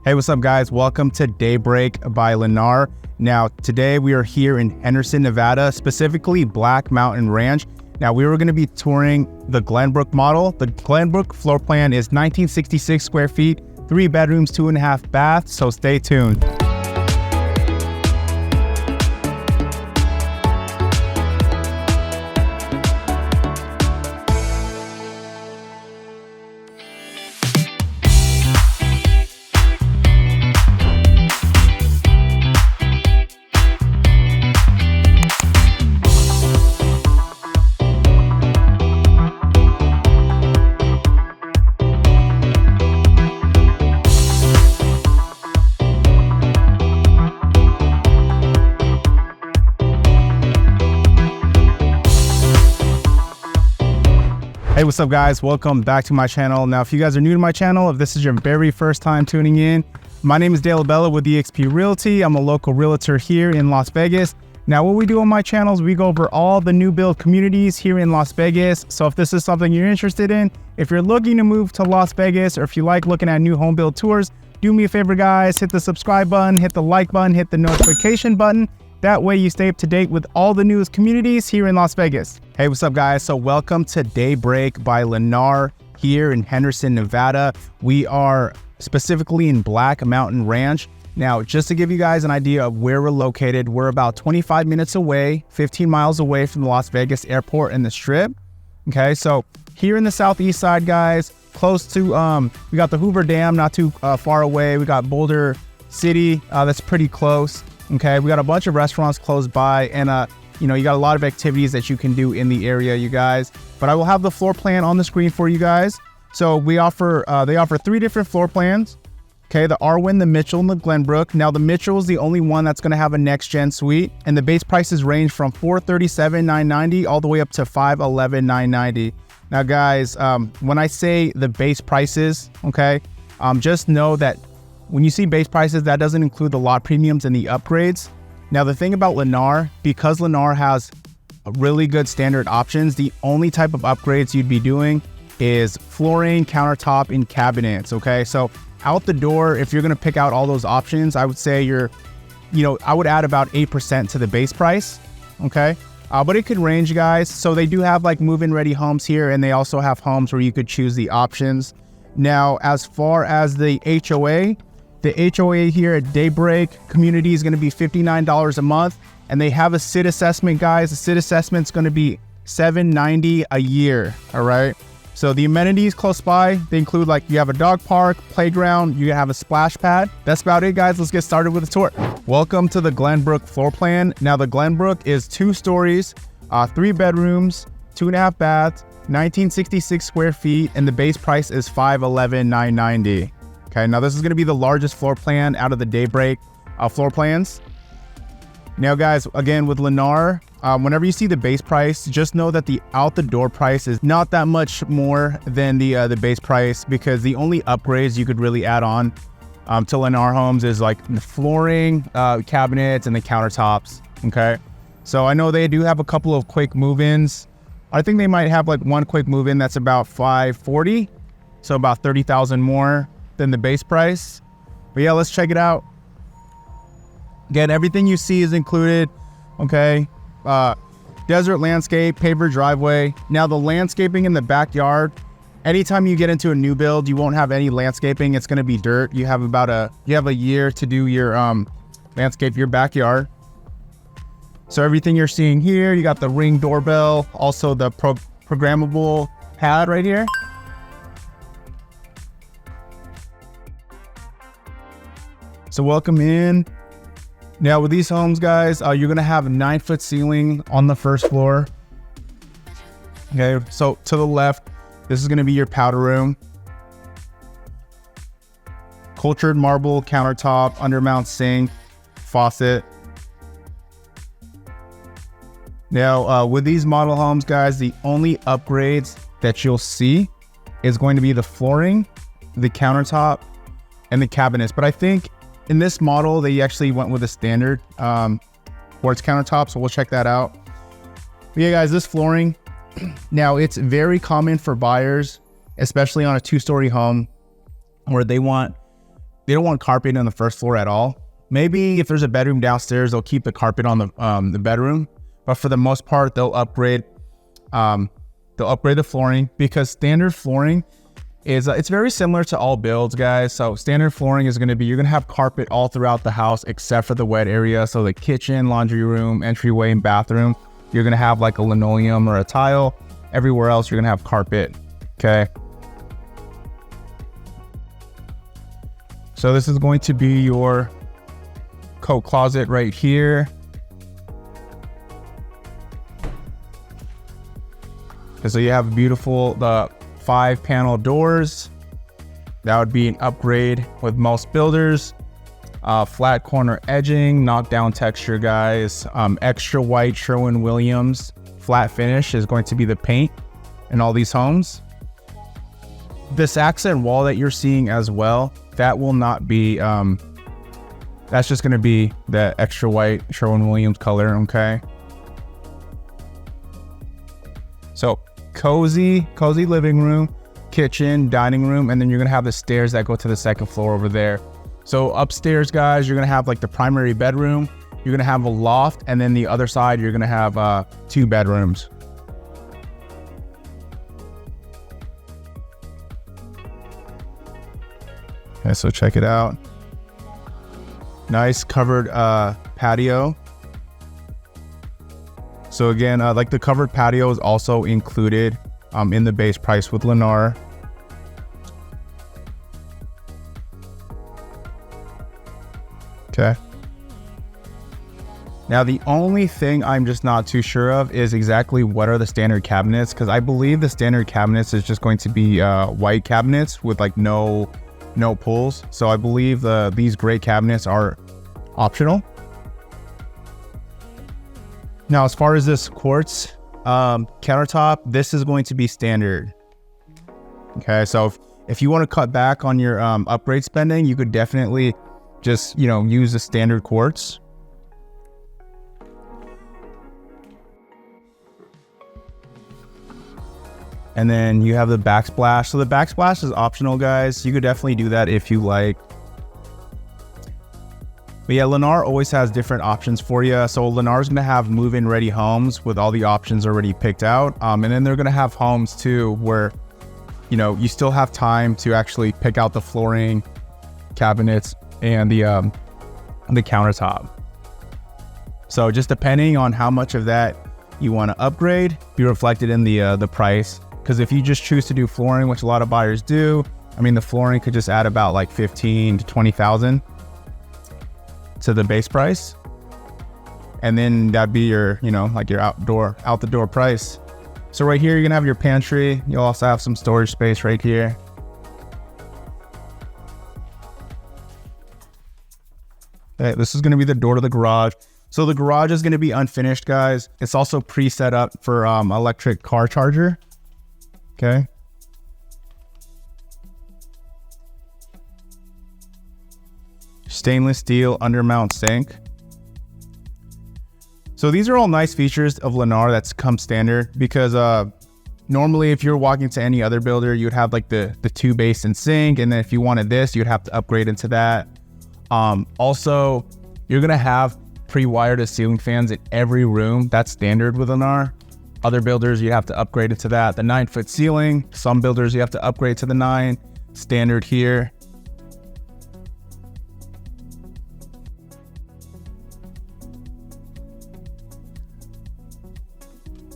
Hey, what's up guys? Welcome to Daybreak by Lennar. Now, today we are here in Henderson, Nevada, specifically Black Mountain Ranch. Now, we were gonna be touring the Glenbrook model. The Glenbrook floor plan is 1966 square feet, 3 bedrooms, 2.5 baths, so stay tuned. Hey, what's up guys? Welcome back to my channel. Now, if you guys are new to my channel, if this is your very first time tuning in, my name is Dale Abella with eXp Realty. I'm a local realtor here in Las Vegas. Now, what we do on my channel is we go over all the new build communities here in Las Vegas. So if this is something you're interested in, if you're looking to move to Las Vegas, or if you like looking at new home build tours, do me a favor guys, hit the subscribe button, hit the like button, hit the notification button. That way you stay up to date with all the newest communities here in Las Vegas. Hey, what's up guys? So welcome to Daybreak by Lennar here in Henderson, Nevada. We are specifically in Black Mountain Ranch. Now, just to give you guys an idea of where we're located, we're about 25 minutes away, 15 miles away from the Las Vegas airport and the Strip. Okay, so here in the southeast side, guys, close to, we got the Hoover Dam, not too far away. We got Boulder City, that's pretty close. Okay, we got a bunch of restaurants close by, and you know, you got a lot of activities that you can do in the area, you guys. But I will have the floor plan on the screen for you guys. So we offer, they offer 3 different floor plans. Okay, the Arwen, the Mitchell, and the Glenbrook. Now the Mitchell is the only one that's going to have a next gen suite, and the base prices range from $437,990 all the way up to $511,990. Now guys, when I say the base prices, okay, just know that when you see base prices, that doesn't include the lot premiums and the upgrades. Now, the thing about Lennar, because Lennar has really good standard options, the only type of upgrades you'd be doing is flooring, countertop, and cabinets, okay? So out the door, if you're gonna pick out all those options, I would say I would add about 8% to the base price, okay? But it could range, guys. So they do have like move-in ready homes here, and they also have homes where you could choose the options. Now, as far as the HOA here at Daybreak community is going to be $59 a month, and they have a SID assessment, guys. The SID assessment is going to be $790 a year. All right. So the amenities close by, they include like you have a dog park, playground, you have a splash pad. That's about it, guys. Let's get started with the tour. Welcome to the Glenbrook floor plan. Now the Glenbrook is 2 stories, 3 bedrooms, 2.5 baths, 1966 square feet, and the base price is $511,990. Okay, now this is going to be the largest floor plan out of the Daybreak floor plans. Now guys, again with Lennar, whenever you see the base price, just know that the out the door price is not that much more than the base price, because the only upgrades you could really add on to Lennar homes is like the flooring, cabinets, and the countertops. Okay, so I know they do have a couple of quick move-ins. I think they might have like one quick move-in that's about $540, so about $30,000 more than the base price. But yeah, let's check it out. Again, everything you see is included. Okay, desert landscape, paver driveway. Now the landscaping in the backyard, anytime you get into a new build, you won't have any landscaping. It's going to be dirt. You have a year to do your landscape your backyard. So everything you're seeing here, you got the Ring doorbell, also the programmable pad right here. So welcome in. Now with these homes, guys, you're gonna have a 9-foot ceiling on the first floor. Okay, so to the left, this is gonna be your powder room. Cultured marble countertop, undermount sink, faucet. Now with these model homes, guys, the only upgrades that you'll see is going to be the flooring, the countertop, and the cabinets. But I think in this model, they actually went with a standard quartz countertop, so we'll check that out. But yeah, guys, this flooring, now it's very common for buyers, especially on a 2-story home, where they want they don't want carpet on the first floor at all. Maybe if there's a bedroom downstairs, they'll keep the carpet on the bedroom, but for the most part, they'll upgrade the flooring, because standard flooring is it's very similar to all builds, guys. So standard flooring is going to be, you're going to have carpet all throughout the house except for the wet area. So the kitchen, laundry room, entryway, and bathroom, you're going to have like a linoleum or a tile. Everywhere else, you're going to have carpet. Okay. So this is going to be your coat closet right here. And so you have beautiful, the 5-panel doors. That would be an upgrade with most builders. Flat corner edging, knockdown texture, guys. Extra white Sherwin-Williams flat finish is going to be the paint in all these homes. This accent wall that you're seeing as well, that will not be, that's just going to be the extra white Sherwin-Williams color, okay? So cozy living room, kitchen, dining room, and then you're gonna have the stairs that go to the second floor over there. So upstairs, guys, you're gonna have like the primary bedroom, you're gonna have a loft, and then the other side you're gonna have 2 bedrooms. Okay, so check it out. Nice covered patio. So again, like the covered patio is also included in the base price with Lennar. Okay. Now the only thing I'm just not too sure of is exactly what are the standard cabinets, because I believe the standard cabinets is just going to be white cabinets with like no pulls. So I believe these gray cabinets are optional. Now, as far as this quartz countertop, this is going to be standard. Okay, so if you want to cut back on your upgrade spending, you could definitely just, use the standard quartz. And then you have the backsplash. So the backsplash is optional, guys. You could definitely do that if you like. But yeah, Lennar always has different options for you. So Lennar's going to have move-in ready homes with all the options already picked out. And then they're going to have homes too where, you still have time to actually pick out the flooring, cabinets, and the countertop. So just depending on how much of that you want to upgrade, be reflected in the price. Because if you just choose to do flooring, which a lot of buyers do, I mean, the flooring could just add about like 15 to 20,000 to the base price, and then that'd be your, like your out the door price. So right here, you're gonna have your pantry. You'll also have some storage space right here. Okay, this is gonna be the door to the garage. So the garage is gonna be unfinished, guys. It's also pre-set up for electric car charger. Okay. Stainless steel undermount sink. So these are all nice features of Lennar that's come standard, because normally if you're walking to any other builder, you'd have like the 2 basin sink, and then if you wanted this, you'd have to upgrade into that. Also, you're gonna have pre-wired ceiling fans in every room. That's standard with Lennar. Other builders, you have to upgrade into that. The 9-foot ceiling, some builders you have to upgrade to the 9. Standard here.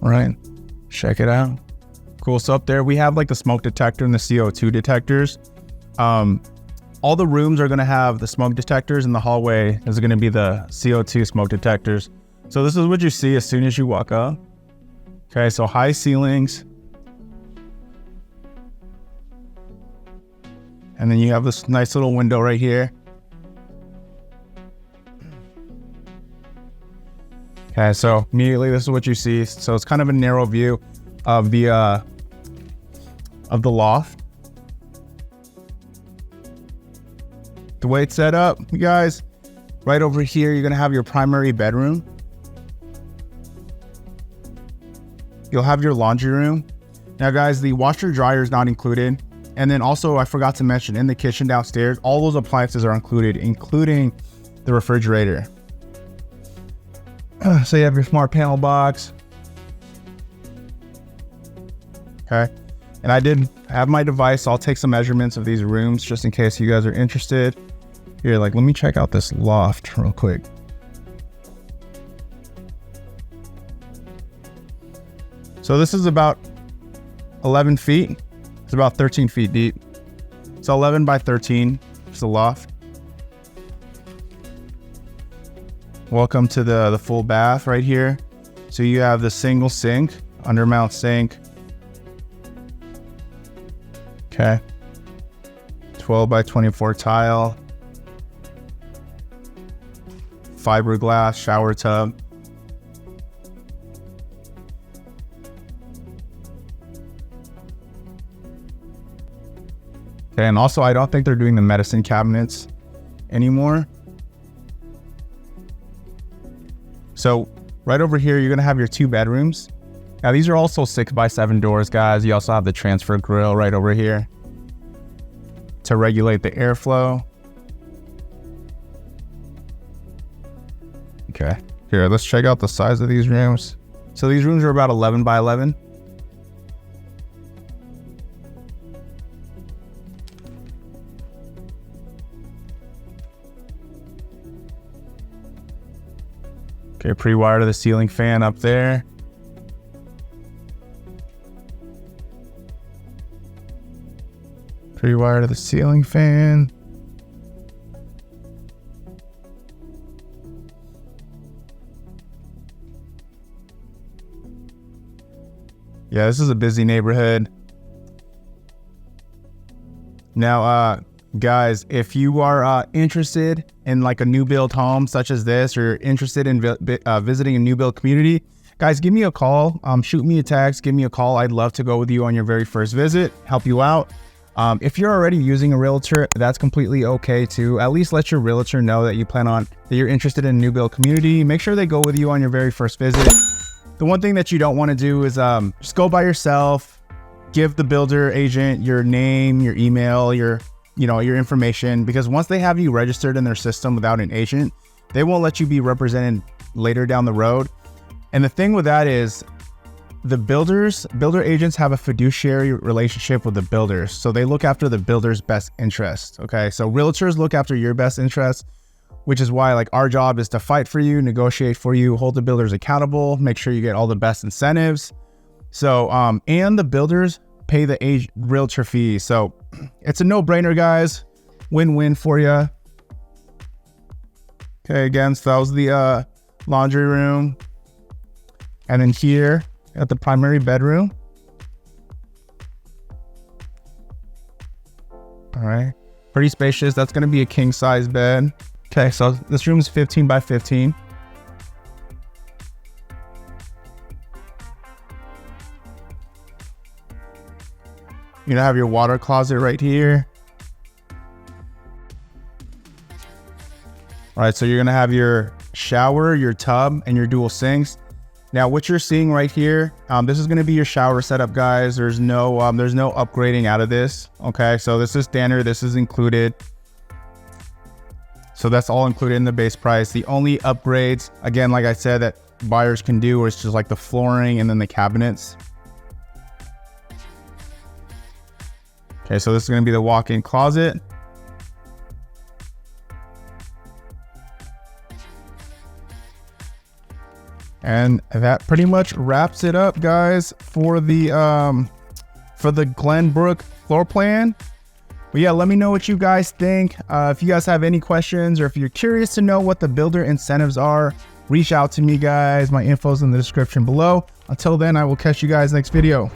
All right, check it out. Cool. So up there we have like the smoke detector and the CO2 detectors. All the rooms are going to have the smoke detectors, and the hallway is going to be the CO2 smoke detectors. So this is what you see as soon as you walk up. Okay, so high ceilings. And then you have this nice little window right here. Okay, so immediately this is what you see. So it's kind of a narrow view of the loft. The way it's set up, you guys, right over here, you're gonna have your primary bedroom. You'll have your laundry room. Now guys, the washer dryer is not included. And then also I forgot to mention in the kitchen downstairs, all those appliances are included, including the refrigerator. So you have your smart panel box. Okay. And I did have my device. I'll take some measurements of these rooms just in case you guys are interested. Here, like, let me check out this loft real quick. So this is about 11 feet. It's about 13 feet deep. So 11 by 13 is the loft. Welcome to the full bath right here. So you have the single sink, undermount sink. Okay. 12 by 24 tile. Fiberglass shower tub. Okay, and also I don't think they're doing the medicine cabinets anymore. So right over here, you're gonna have your 2 bedrooms. Now these are also 6x7 doors, guys. You also have the transfer grill right over here to regulate the airflow. Okay, here, let's check out the size of these rooms. So these rooms are about 11 by 11. Okay, pre-wire to the ceiling fan up there. Pre-wire to the ceiling fan. Yeah, this is a busy neighborhood. Now, guys, if you are interested in like a new build home such as this, or you're interested in visiting a new build community, guys, give me a call. Shoot me a text, give me a call. I'd love to go with you on your very first visit, help you out. If you're already using a realtor, that's completely okay too. At least let your realtor know that you're interested in a new build community. Make sure they go with you on your very first visit. The one thing that you don't want to do is just go by yourself. Give the builder agent your name, your email, your information, because once they have you registered in their system without an agent, they won't let you be represented later down the road. And the thing with that is the builder agents have a fiduciary relationship with the builders. So they look after the builder's best interest. Okay. So realtors look after your best interest, which is why like our job is to fight for you, negotiate for you, hold the builders accountable, make sure you get all the best incentives. So, and the builders pay the realtor fee. So it's a no-brainer, guys. Win-win for you. Okay, again, so that was the laundry room. And then here at the primary bedroom. All right, pretty spacious. That's gonna be a king size bed. Okay, so this room is 15 by 15. You're gonna have your water closet right here. All right, so you're gonna have your shower, your tub, and your dual sinks. Now, what you're seeing right here, this is gonna be your shower setup, guys. There's no upgrading out of this. Okay, so this is standard. This is included. So that's all included in the base price. The only upgrades, again, like I said, that buyers can do is just like the flooring and then the cabinets. Okay, so this is going to be the walk-in closet. And that pretty much wraps it up, guys, for the Glenbrook floor plan. But yeah, let me know what you guys think. If you guys have any questions, or if you're curious to know what the builder incentives are, reach out to me, guys. My info's in the description below. Until then, I will catch you guys next video.